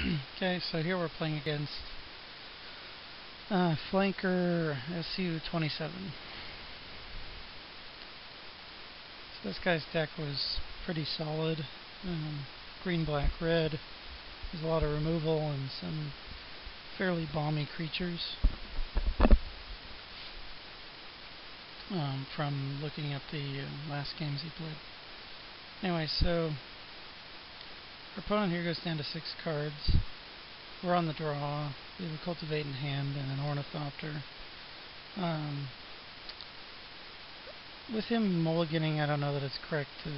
Okay, so here we're playing against Flanker SU-27. So this guy's deck was pretty solid. Green, black, red. There's a lot of removal and some fairly bomby creatures. From looking at the last games he played. Anyway, so our opponent here goes down to 6 cards. We're on the draw. We have a Cultivate in hand and an Ornithopter. With him mulliganing, I don't know that it's correct to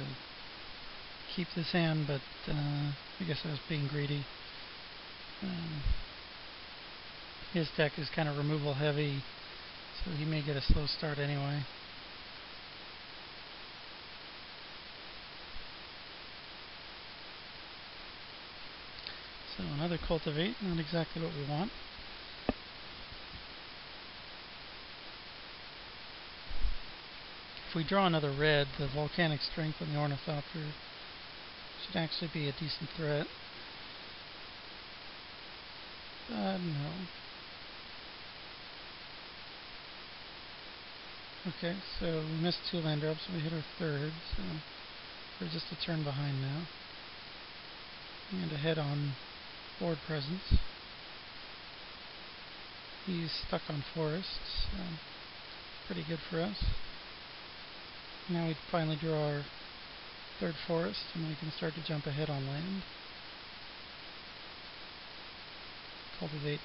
keep this hand, but I guess I was being greedy. His deck is kind of removal heavy, so he may get a slow start anyway. So another Cultivate, not exactly what we want. If we draw another red, the Volcanic Strength on the Ornithopter should actually be a decent threat. No. Okay, so we missed 2 land drops, and we hit our third, so we're just a turn behind now. And ahead on board presence. He's stuck on forests, so pretty good for us. Now we finally draw our 3rd forest, and we can start to jump ahead on land. Cultivate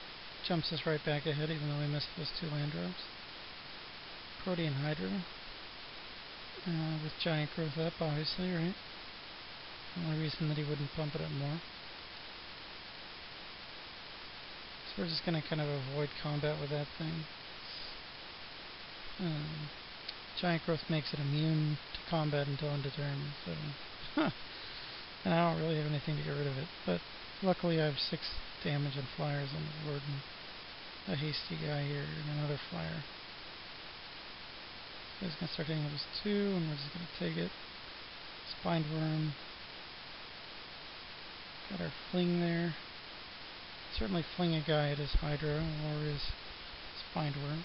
jumps us right back ahead, even though we missed those 2 land drops. Protean Hydra, with Giant Growth up, obviously, right? The only reason that he wouldn't pump it up more. So we're just going to kind of avoid combat with that thing. Giant Growth makes it immune to combat until end of turn, so and I don't really have anything to get rid of it. But luckily I have 6 damage and flyers on the board, and a hasty guy here and another flyer. So he's going to start hitting with his 2, and we're just going to take it. Spined Worm. Got our Fling there. Certainly fling a guy at his Hydra or his Spined Worm.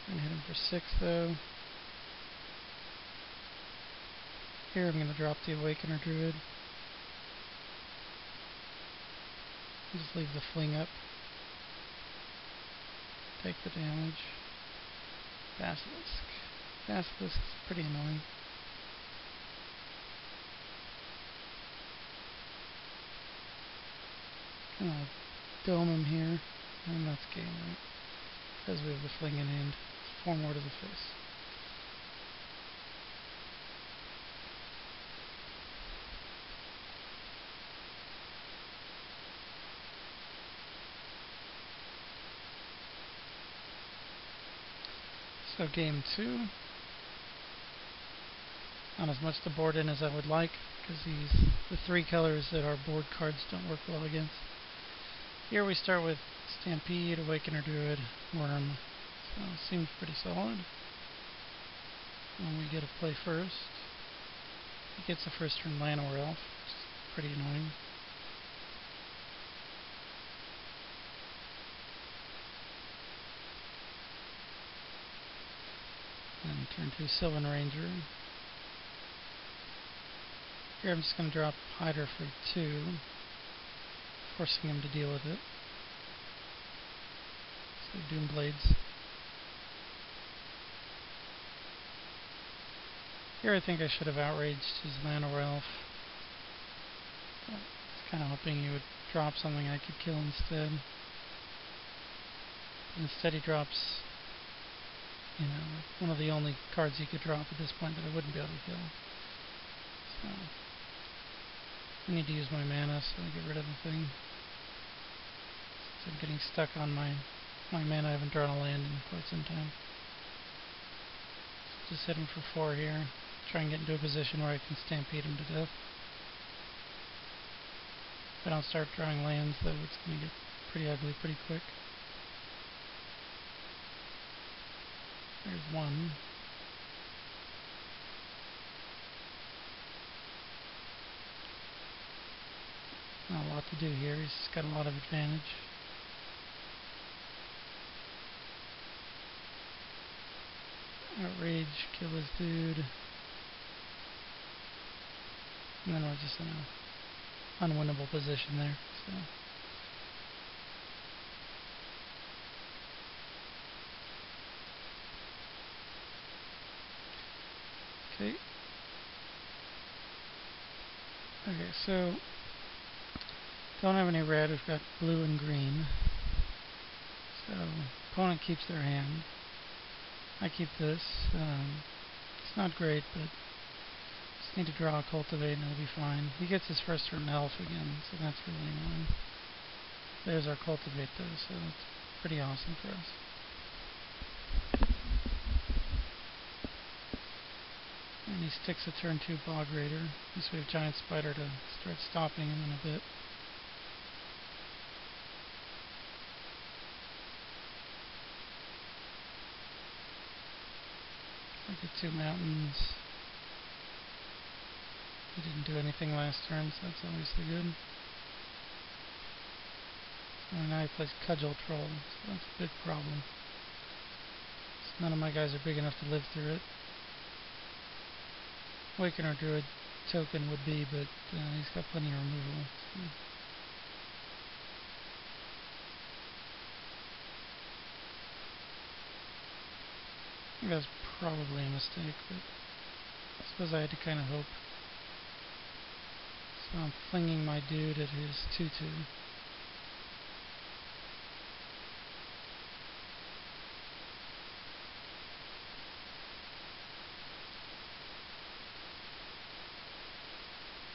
Gonna hit him for 6 though. Here I'm gonna drop the Awakener Druid. Just leave the fling up. Take the damage. Basilisk. Basilisk is pretty annoying. Gonna dome him here, and that's game, right? Because we have the fling in hand. 4 more to the face. So game 2. Not as much to board in as I would like, because the 3 colors that our board cards don't work well against. Here we start with Stampede, Awakener Druid, Worm. So it seems pretty solid. And we get a play first. He gets the first turn Llanowar Elf, which is pretty annoying. And turn 2 Sylvan Ranger. Here I'm just going to drop Hydra for 2, forcing him to deal with it. So Doom Blades. Here I think I should have outraged his Llanowar Elf. I was kind of hoping he would drop something I could kill instead. But instead he drops, one of the only cards he could drop at this point that I wouldn't be able to kill. So I need to use my mana so I get rid of the thing. So I'm getting stuck on my mana. I haven't drawn a land in quite some time. So just hit him for 4 here. Try and get into a position where I can stampede him to death. If I don't start drawing lands, though, it's going to get pretty ugly pretty quick. There's 1. what to do here. He's got a lot of advantage. Outrage, kill his dude. And then we're just in an unwinnable position there. So. Okay. Okay, so don't have any red. We've got blue and green. So opponent keeps their hand. I keep this. It's not great, but just need to draw a cultivate and it'll be fine. He gets his first turn elf again, so that's really annoying. There's our cultivate though, so it's pretty awesome for us. And he sticks a turn 2 bog raider. At least we have giant spider to start stopping him in a bit. I get 2 mountains. He didn't do anything last turn, so that's obviously good. And now he plays Cudgel Troll, so that's a big problem. So none of my guys are big enough to live through it. Awakener Druid token would be, but he's got plenty of removal. So. I think that's probably a mistake, but I suppose I had to kind of hope. So I'm flinging my dude at his 2/2.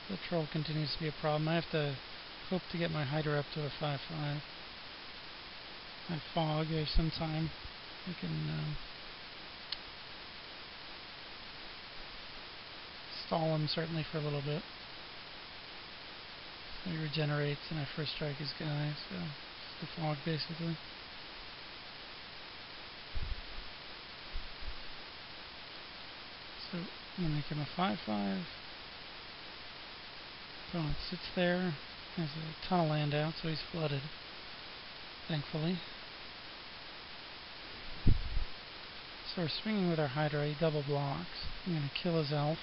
The troll continues to be a problem. I have to hope to get my Hydra up to a 5/5. I fog, there's some time. I can stall him certainly for a little bit. So he regenerates and I first strike his guy, so it's the fog basically. So I'm going to make him a 5/5. Opponent sits there, has a ton of land out, so he's flooded, thankfully. So we're swinging with our Hydra, he double blocks. I'm going to kill his elf.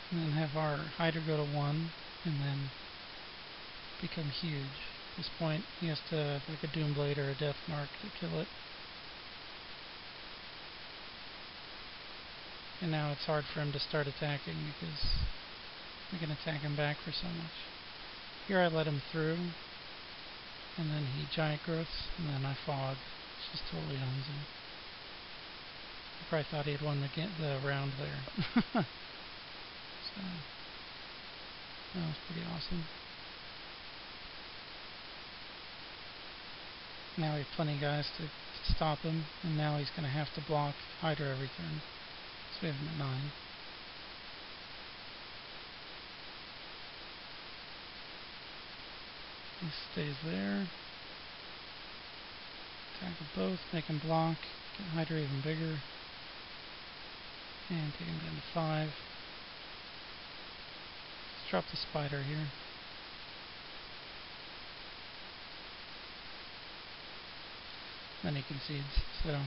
And then have our Hydra go to 1, and then become huge. At this point, he has to have like a Doomblade or a Death Mark to kill it. And now it's hard for him to start attacking because I can attack him back for so much. Here I let him through, and then he giant growths, and then I fog. It just totally owns him. I probably thought he had won the round there. So that was pretty awesome. Now we have plenty of guys to stop him, and now he's going to have to block Hydra every turn. So we have him at 9. He stays there. Attack with both, make him block, get Hydra even bigger, and take him down to 5. Let's drop the spider here. Then he concedes, so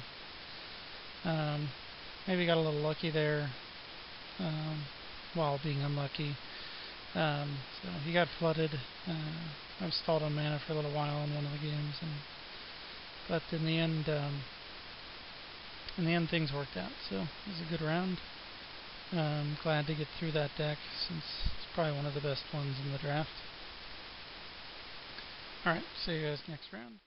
maybe got a little lucky there while being unlucky. So he got flooded. I was stalled on mana for a little while in one of the games, but in the end things worked out. So it was a good round. I'm glad to get through that deck since it's probably one of the best ones in the draft. Alright, see you guys next round.